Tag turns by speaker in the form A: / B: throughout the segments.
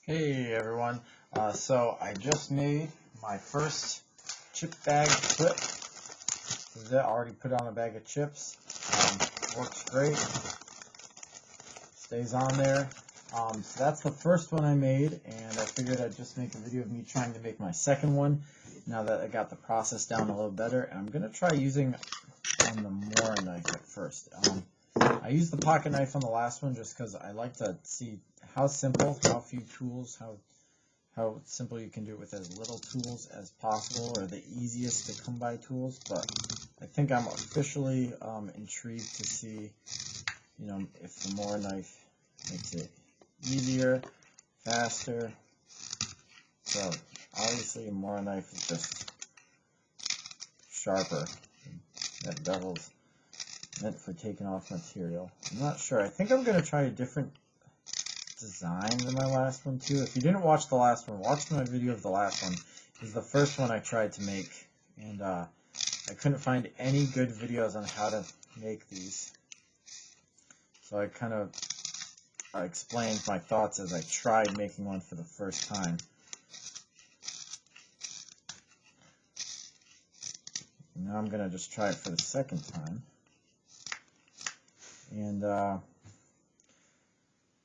A: Hey everyone, so I just made my first chip bag clip. This is it. I already put on a bag of chips. Works great, stays on there. So that's the first one I made, and I figured I'd just make a video of me trying to make my second one now that I got the process down a little better. And I'm going to try using the Mora knife at first. I used the pocket knife on the last one just because I like to see how simple, how few tools, how simple you can do it with as little tools as possible, or the easiest to come by tools. But I think I'm officially intrigued to see, if the Mora knife makes it easier, faster. So obviously a Mora knife is just sharper. That bevel's meant for taking off material. I'm not sure. I think I'm going to try a different design than my last one too. If you didn't watch the last one, watch my video of the last one. This is the first one I tried to make, and I couldn't find any good videos on how to make these. So I explained my thoughts as I tried making one for the first time. Now I'm going to just try it for the second time. And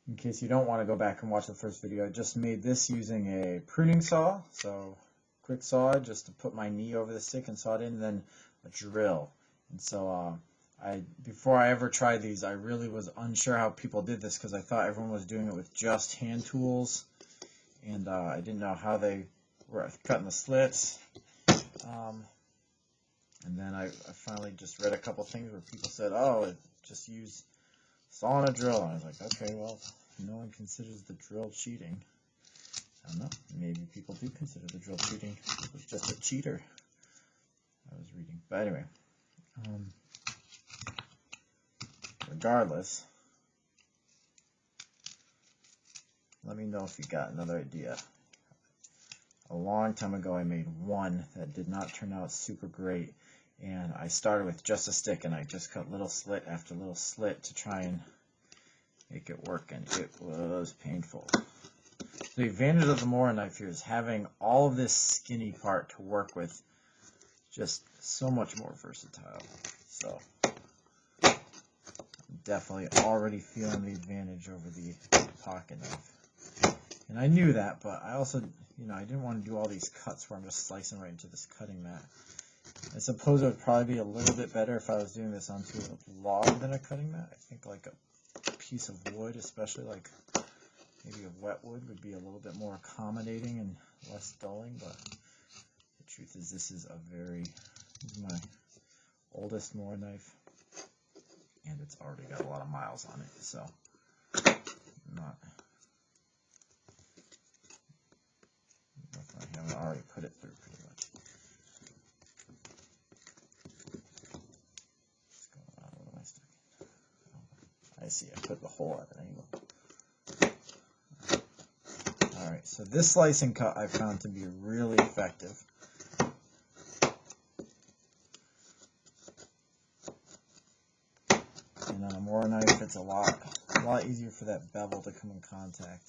A: in case you don't want to go back and watch the first video, I just made this using a pruning saw. So quick saw just to put my knee over the stick and saw it in, and then a drill. And so before I ever tried these, I really was unsure how people did this because I thought everyone was doing it with just hand tools, and I didn't know how they were cutting the slits. And then I finally just read a couple things where people said, oh, just use saw and a drill. And I was like, okay, well, no one considers the drill cheating. I don't know. Maybe people do consider the drill cheating. It was just a cheater I was reading. But anyway, regardless, let me know if you got another idea. A long time ago, I made one that did not turn out super great. And I started with just a stick, and I just cut little slit after little slit to try and make it work, and it was painful. The advantage of the Mora knife here is having all of this skinny part to work with, just so much more versatile. So I'm definitely already feeling the advantage over the pocket knife. And I knew that, but I also, I didn't want to do all these cuts where I'm just slicing right into this cutting mat. I suppose it would probably be a little bit better if I was doing this onto a log than a cutting mat. I think like a piece of wood, especially like maybe a wet wood, would be a little bit more accommodating and less dulling. But the truth is, this is my oldest Mora knife, and it's already got a lot of miles on it. So I haven't already put it through pretty much. I see, I put the hole at an angle. Alright, so this slicing cut I found to be really effective. And on a Mora knife, it's a lot easier for that bevel to come in contact.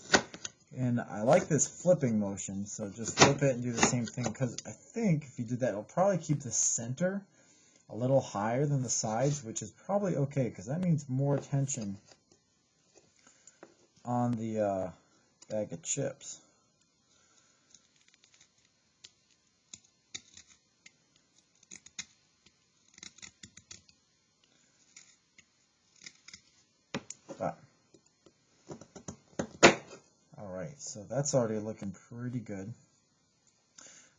A: And I like this flipping motion, so just flip it and do the same thing, because I think if you did that, it'll probably keep the center a little higher than the sides, which is probably okay, because that means more tension on the bag of chips. But alright, so that's already looking pretty good.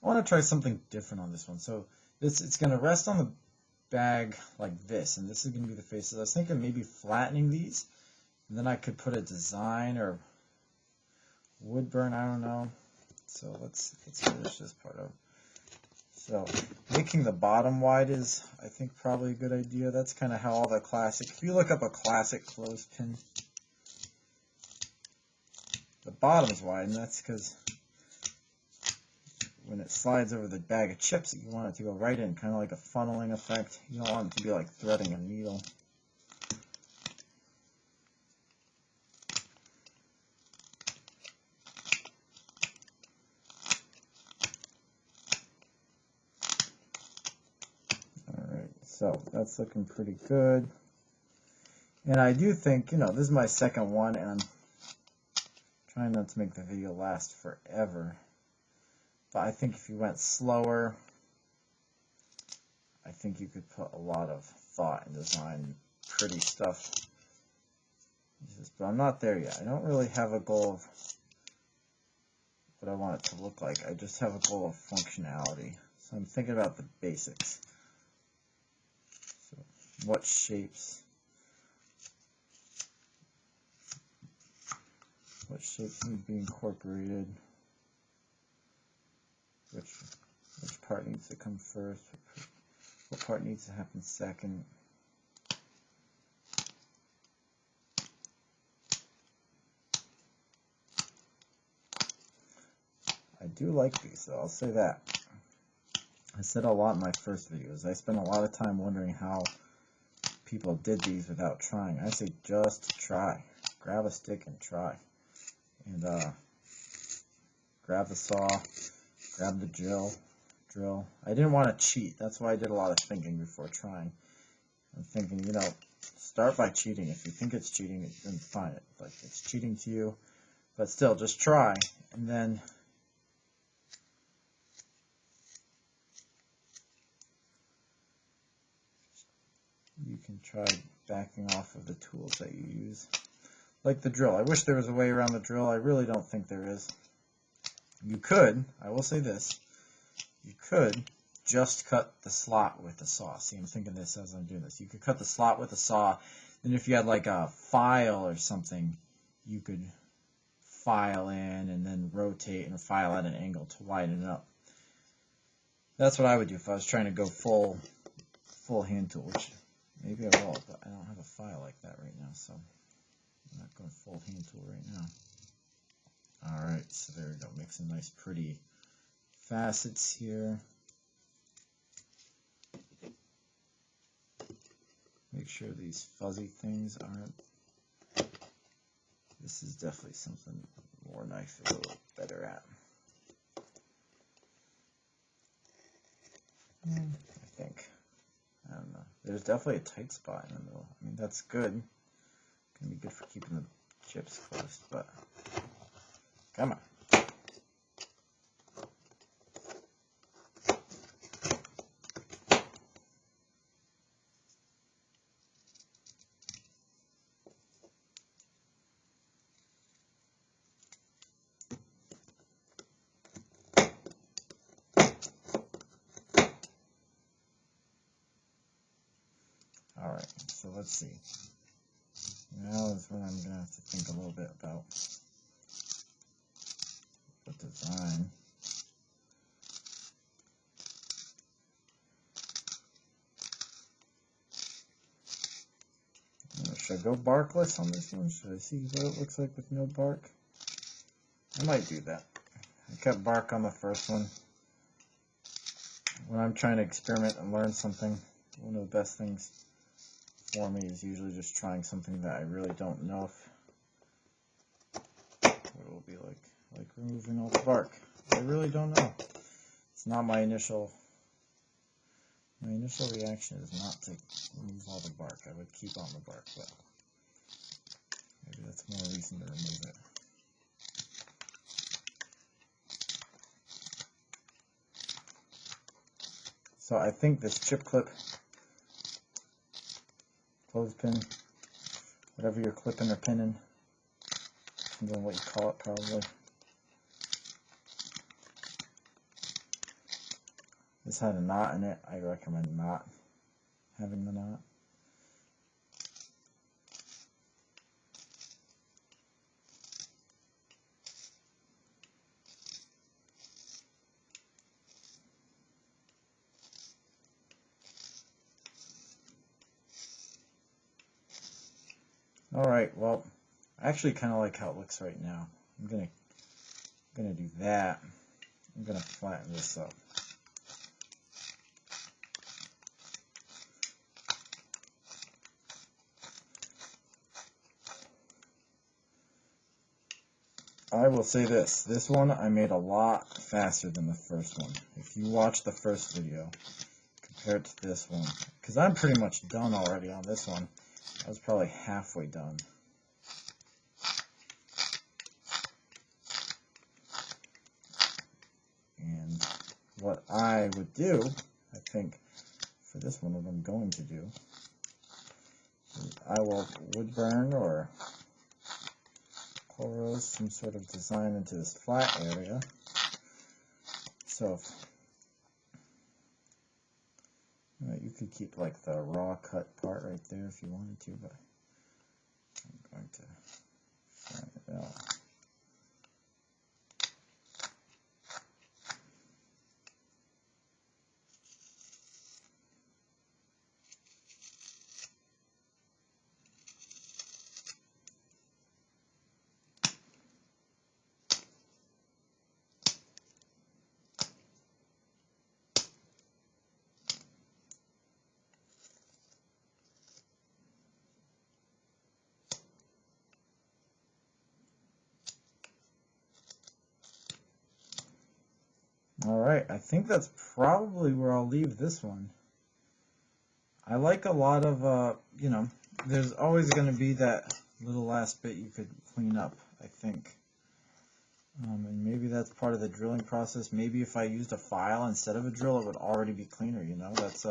A: I want to try something different on this one. So it's going to rest on the bag like this, and this is going to be the faces. I was thinking maybe flattening these, and then I could put a design or wood burn, I don't know. So let's finish this part up. So making the bottom wide is, I think, probably a good idea. That's kind of how all the classic, if you look up a classic clothespin, the bottom's wide, and that's because when it slides over the bag of chips, you want it to go right in, kind of like a funneling effect. You don't want it to be like threading a needle. So that's looking pretty good. And I do think, you know, this is my second one, and I'm trying not to make the video last forever. But I think if you went slower, I think you could put a lot of thought and design, pretty stuff. But I'm not there yet. I don't really have a goal of what I want it to look like. I just have a goal of functionality. So I'm thinking about the basics. So what shapes need to be incorporated? Which part needs to come first? What part needs to happen second? I do like these, though. I'll say that. I said a lot in my first videos. I spent a lot of time wondering how people did these without trying. I say just try. Grab a stick and try. And grab the saw, grab the drill. I didn't want to cheat. That's why I did a lot of thinking before trying. I'm thinking, you know, start by cheating. If you think it's cheating, then fine. Like, it's cheating to you. But still, just try. And then you can try backing off of the tools that you use. Like the drill. I wish there was a way around the drill. I really don't think there is. You could, I will say this, you could just cut the slot with the saw. See, I'm thinking this as I'm doing this. You could cut the slot with the saw, then if you had like a file or something, you could file in and then rotate and file at an angle to widen it up. That's what I would do if I was trying to go full hand tool, which maybe I will, but I don't have a file like that right now, so I'm not going full hand tool right now. Alright, so there we go. Make some nice pretty facets here. Make sure these fuzzy things aren't. This is definitely something more knife is a little better at. I think. I don't know. There's definitely a tight spot in the middle. I mean, that's good. Gonna be good for keeping the chips close, but come on. Alright, so let's see. Now is when I'm going to have to think a little bit about the design. Should I go barkless on this one? Should I see what it looks like with no bark? I might do that. I kept bark on the first one. When I'm trying to experiment and learn something, one of the best things for me is usually just trying something that I really don't know what it will be like removing all the bark. I really don't know. It's not my initial reaction is not to remove all the bark. I would keep on the bark, but maybe that's more reason to remove it. So I think this chip clip, clothespin, whatever you're clipping or pinning, I don't know what you call it probably. This had a knot in it. I recommend not having the knot. Alright, well, I actually kind of like how it looks right now. I'm gonna do that. I'm gonna flatten this up. I will say this one I made a lot faster than the first one. If you watch the first video, compare it to this one, because I'm pretty much done already on this one. I was probably halfway done. And what I would do, I think, for this one, what I'm going to do, is I will wood burn or coral some sort of design into this flat area. So you could keep like the raw cut part right there if you wanted to, but I'm going to find it out. Alright, I think that's probably where I'll leave this one. I like a lot of, you know, there's always going to be that little last bit you could clean up, I think. And maybe that's part of the drilling process. Maybe if I used a file instead of a drill, it would already be cleaner, you know? That's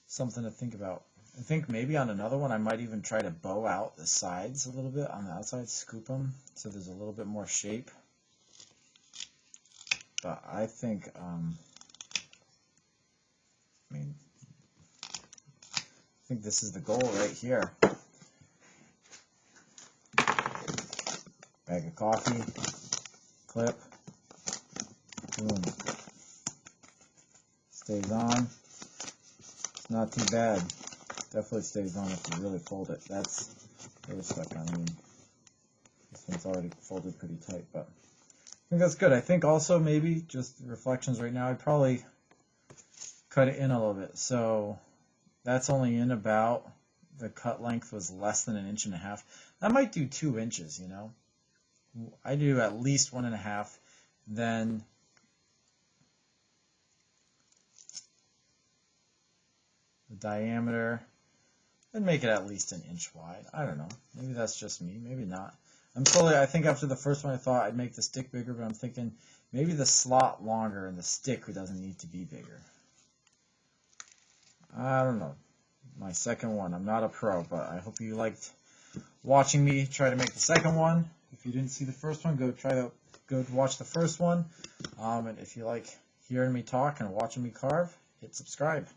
A: something to think about. I think maybe on another one I might even try to bow out the sides a little bit on the outside, scoop them so there's a little bit more shape. But I think, I think this is the goal right here. Bag of coffee, clip, boom. Stays on. It's not too bad. Definitely stays on if you really fold it. That's really stuck on. I mean, this one's already folded pretty tight, but I think that's good. I think also maybe just reflections right now, I'd probably cut it in a little bit. So that's only in about, the cut length was less than 1.5 inches. I might do 2 inches, you know. I do at least 1.5, then the diameter, and make it at least 1 inch wide. I don't know. Maybe that's just me. Maybe not. I think after the first one I thought I'd make the stick bigger, but I'm thinking maybe the slot longer and the stick doesn't need to be bigger. I don't know. My second one. I'm not a pro, but I hope you liked watching me try to make the second one. If you didn't see the first one, go watch the first one. And if you like hearing me talk and watching me carve, hit subscribe.